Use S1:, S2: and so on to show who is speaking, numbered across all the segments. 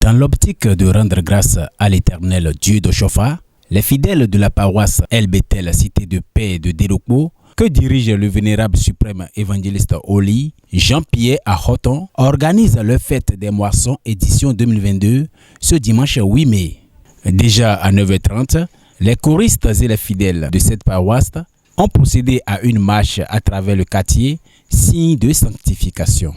S1: Dans l'optique de rendre grâce à l'Éternel Dieu de Chofa, les fidèles de la paroisse El Bethel, cité de paix et de Dérokpo, que dirige le vénérable suprême évangéliste Oli, Jean-Pierre Ahoton, organisent leur fête des moissons édition 2022 ce dimanche 8 mai. Déjà à 9h30, les choristes et les fidèles de cette paroisse ont procédé à une marche à travers le quartier, signe de sanctification.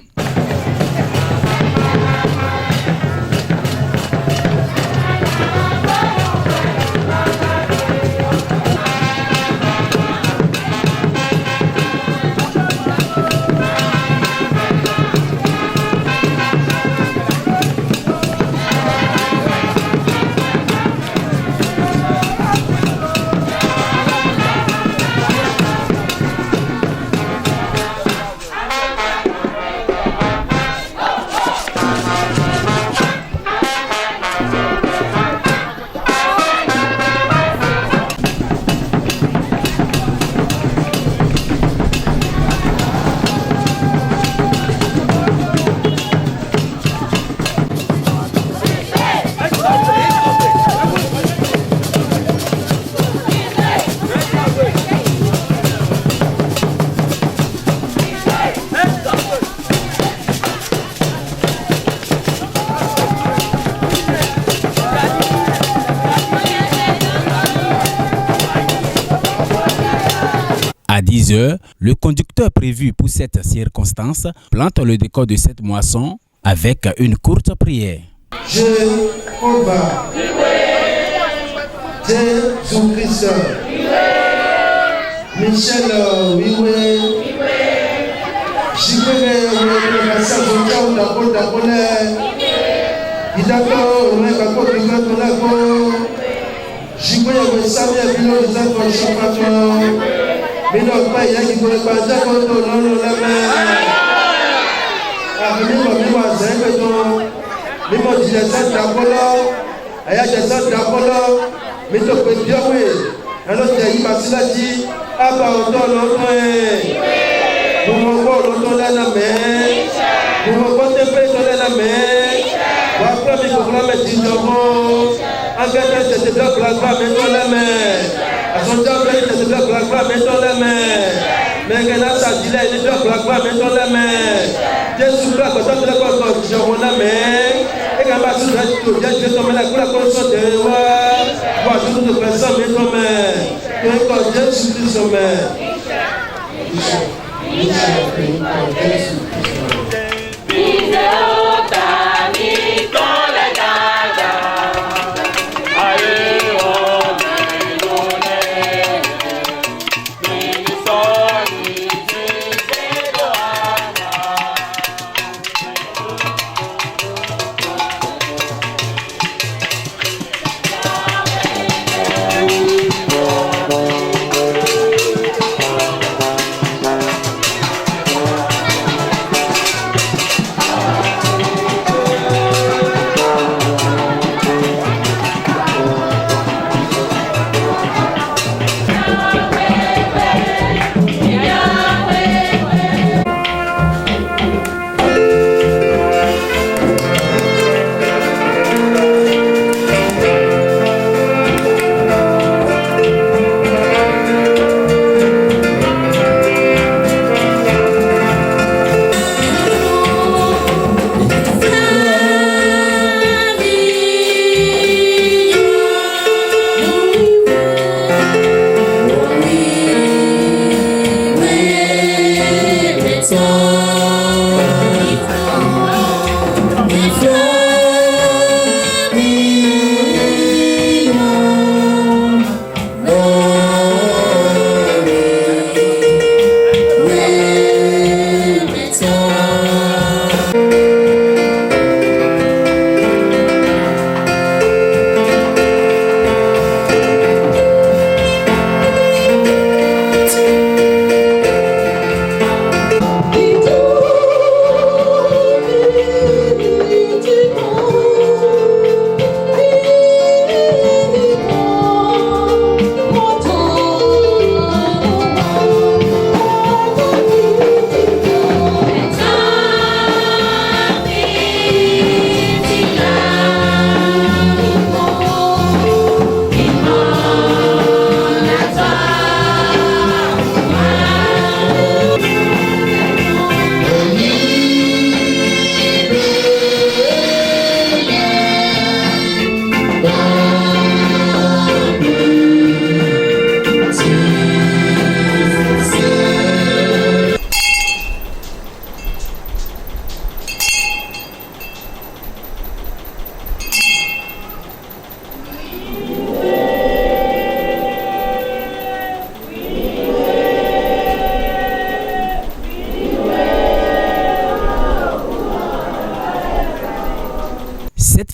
S1: À 10h, le conducteur prévu pour cette circonstance plante le décor de cette moisson avec une courte prière.
S2: Jéhovah, Jésus-Christ, Michel,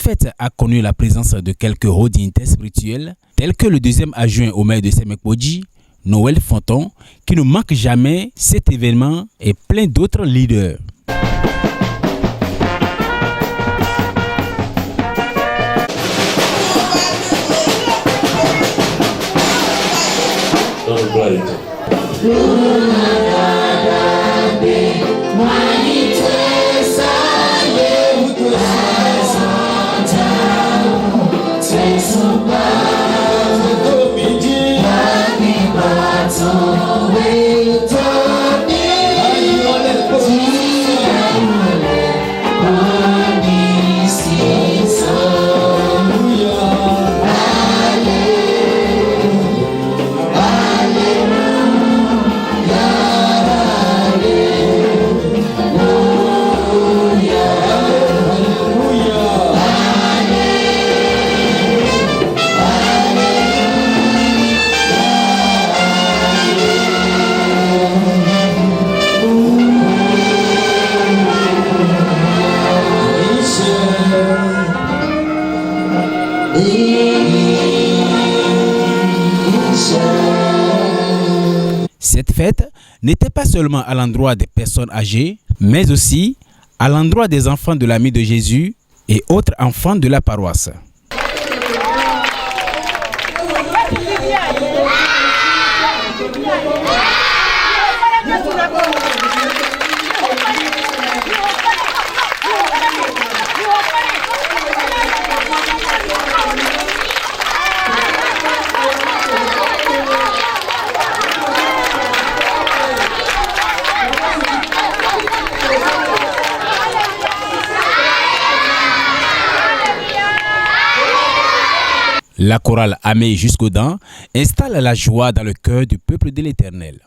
S1: fête a connu la présence de quelques hauts dignitaires spirituels, tels que le deuxième adjoint au maire de Semekpodji, Noël Fonton, qui ne manque jamais cet événement, et plein d'autres leaders. Cette fête n'était pas seulement à l'endroit des personnes âgées, mais aussi à l'endroit des enfants de l'ami de Jésus et autres enfants de la paroisse. La chorale Amé jusqu'aux dents installe la joie dans le cœur du peuple de l'Éternel.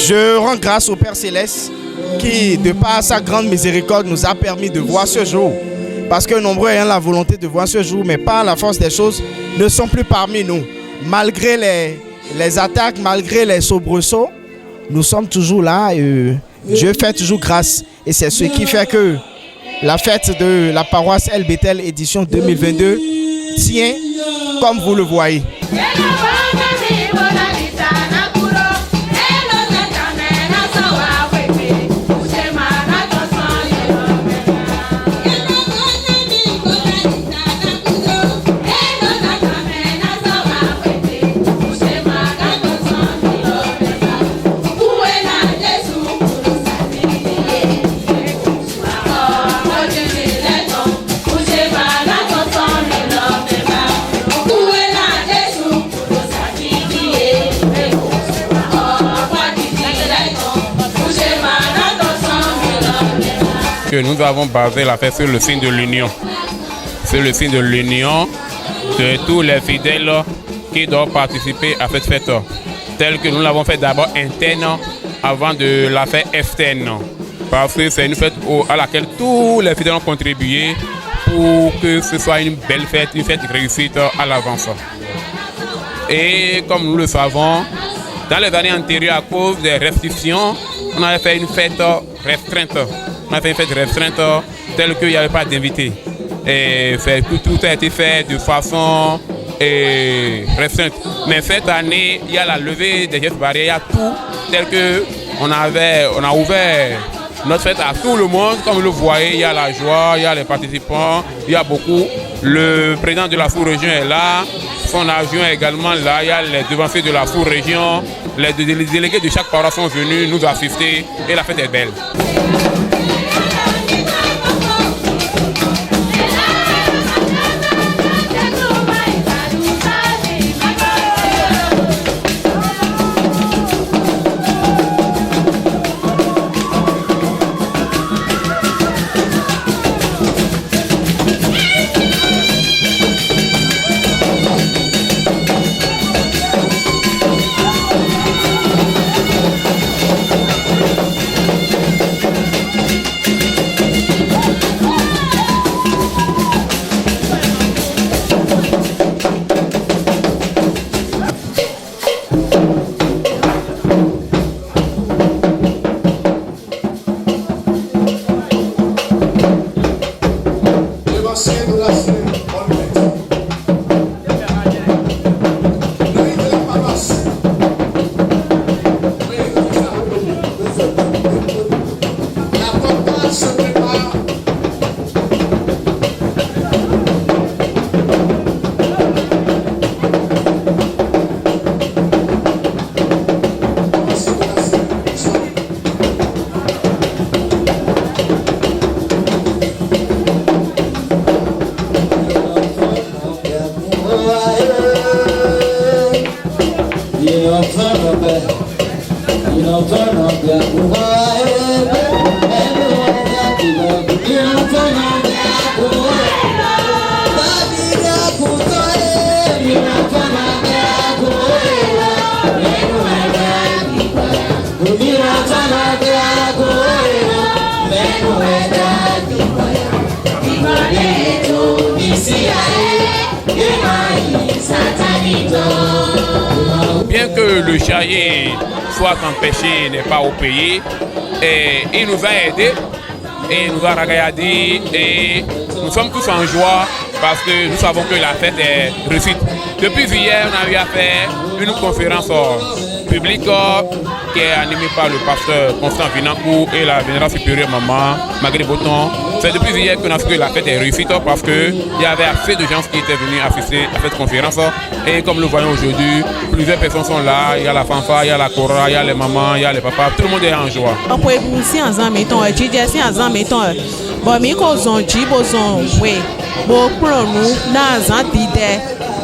S2: Je rends grâce au Père Céleste qui, de par sa grande miséricorde, nous a permis de voir ce jour. Parce que nombreux ayant la volonté de voir ce jour, mais par la force des choses, ne sont plus parmi nous. Malgré les attaques, malgré les soubresauts, nous sommes toujours là et Dieu fait toujours grâce. Et c'est ce qui fait que la fête de la paroisse El Bethel édition 2022 tient comme vous le voyez.
S3: Que nous avons basé la fête sur le signe de l'union. C'est le signe de l'union de tous les fidèles qui doivent participer à cette fête, telle que nous l'avons fait d'abord interne avant de la faire externe. Parce que c'est une fête à laquelle tous les fidèles ont contribué pour que ce soit une belle fête, une fête réussite à l'avance. Et comme nous le savons, dans les années antérieures, à cause des restrictions, on avait fait une fête restreinte. On a fait une fête restreinte telle qu'il n'y avait pas d'invités. Et tout a été fait de façon restreinte. Mais cette année, il y a la levée des gestes barrières, il y a tout tel qu'on a ouvert notre fête à tout le monde. Comme vous le voyez, il y a la joie, il y a les participants, il y a beaucoup. Le président de la sous-région est là, son adjoint également là, il y a les devanciers de la sous-région, les délégués de chaque paroisse sont venus nous assister et la fête est belle. Bien que le chahier soit empêché, n'est pas au pays, et il nous a aidés, et il nous a ragayadis, et nous sommes tous en joie parce que nous savons que la fête est réussite. Depuis hier, on a eu à faire une conférence publique qui est animée par le pasteur Constant Vinancourt et la vénérale supérieure maman Marguerite Boton. C'est depuis hier qu'on a su que la fête est réussite parce qu'il y avait assez de gens qui étaient venus assister à cette conférence. Et comme nous le voyons aujourd'hui, plusieurs personnes sont là. Il y a la fanfare, il y a la chora, il y a les mamans, il y a les papas. Tout le monde est en joie.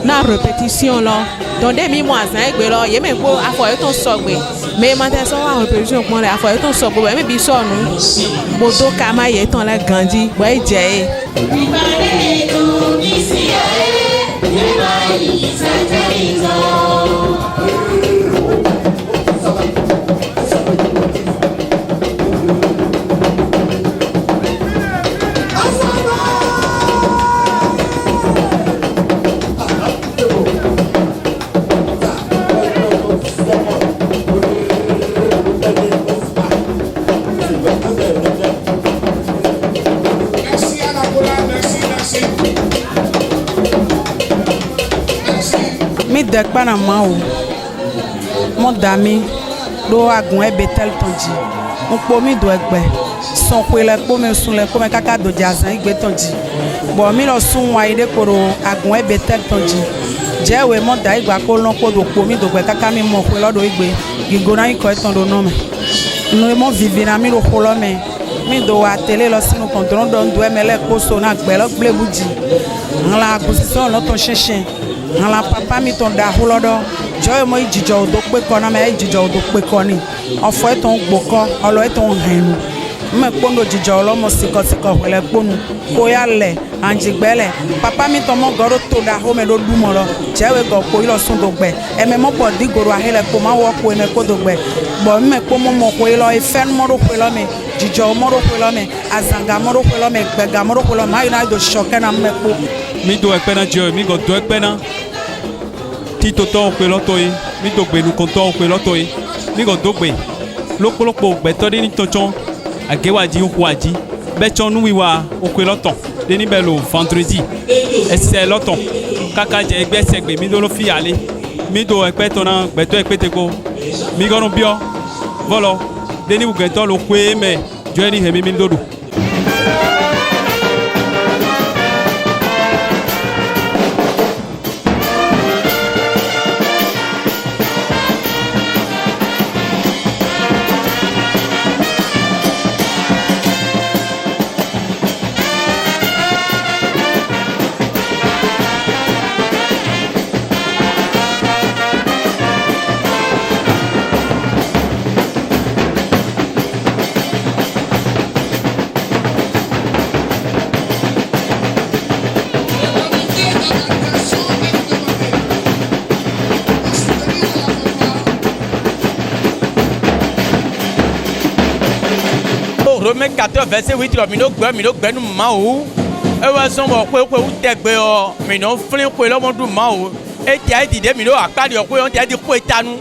S4: Na répétition là donc des mi moi ça egbe lo ye me ko afoye ton sogbe me ma te so wa répétition ko le afoye ton sogbe me bi so nu bodo ka ma ye ton la gandi bo e je dekpa na ma o mo dami do agun e betel tonji mo po mi do egbe son pe le po me sun le ko me kaka do jazan igbe tonji bo mi lo sun wa ide koro agun e betel tonji jewe mo da igba ko lon ko do po mi do gbe kaka mi mo pe lodo igbe gigona iko eton do no me no mo vivi na mi ro ko lo me mi do wa tele lo sinu control do ndo emele ko so na gbe lo gble buji nla agusiso lo ton shinsin nla papa mi ton da hulodo joy mo ijijo odo pe ko na me ijijo odo pe ko ni ofo eton gboko olo eton henu me pondo jijo lo mo siko wele ponu ko ya le anjigbele papa mi ton mo goro to da ho me do du mo lo jewe go ko ilo sun do gbe e me mo po digoro ahele ko ma wo ko me ko do gbe bo me ko mo ko ilo ifen mo ro ko lo me jijo mo ro ko lo me azanga mo ro ko lo me gbega mo ro ko lo ma ina do shoke na me ko
S5: mi do ekpena jo mi go do ekpena ti to to pe loto yi mi do gbe nu kon to pe loto yi mi go do gbe lopolopo gbe to ni tochon agewaji okwaji be chon nu wiwa okwe loton de ni be lo vendredi ese loton kaka je egbe segbe mi do lo fi ale mi do ekpe to na gbe to ekpe te ko mi go no bio volo de ni gbe to lo kwe me jo ni he mi do do.
S6: Romains 14, verset 8, mino gbe nous maou. Et ouais, son bon, quoi, ou tegbe, mino flin, quoi, l'homme du maou. Et tu as dit, mino, à pas de quoi, on t'a dit, quoi, tanou.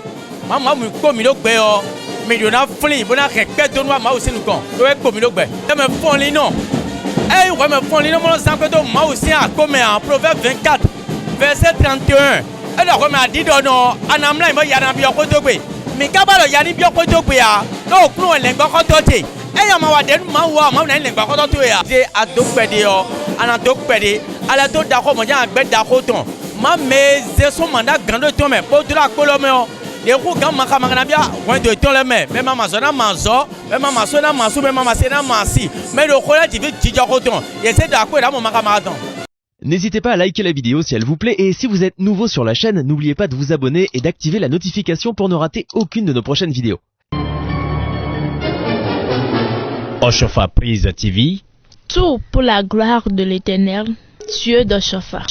S6: Maman, mino gbe, mino na flin, bon, à respect, ton noir, maou, c'est nous con. Ouais, mino gbe. Et me font les noms. Eh, ouais, me font les noms, mon sang, que ton maou, c'est à comme en Proverbe 24, verset 31. Et là, comme a dit, non, en amla, il y a un bien côté. Mais quand il y a un bien côté, non, nous, on est pas côté. Et ya ma den ma wa ma na lengba ko to ya je adopede yo ana dokpede ala to da ko mo ja agbe da ko ton ma me ze so manda grande ton me po dura ko lo me o le ko gam ma ka ma na bia won de ton le me ma mazo na mazo ma maso na maso ma mase na masi me do ko la ti ti ko ton ye se da ko da mo ma ka ma ton.
S7: N'hésitez pas à liker la vidéo si elle vous plaît et si vous êtes nouveau sur la chaîne, n'oubliez pas de vous abonner et d'activer la notification pour ne rater aucune de nos prochaines vidéos.
S1: Oshofa Prise TV.
S8: Tout pour la gloire de l'Éternel, Dieu de Shofa.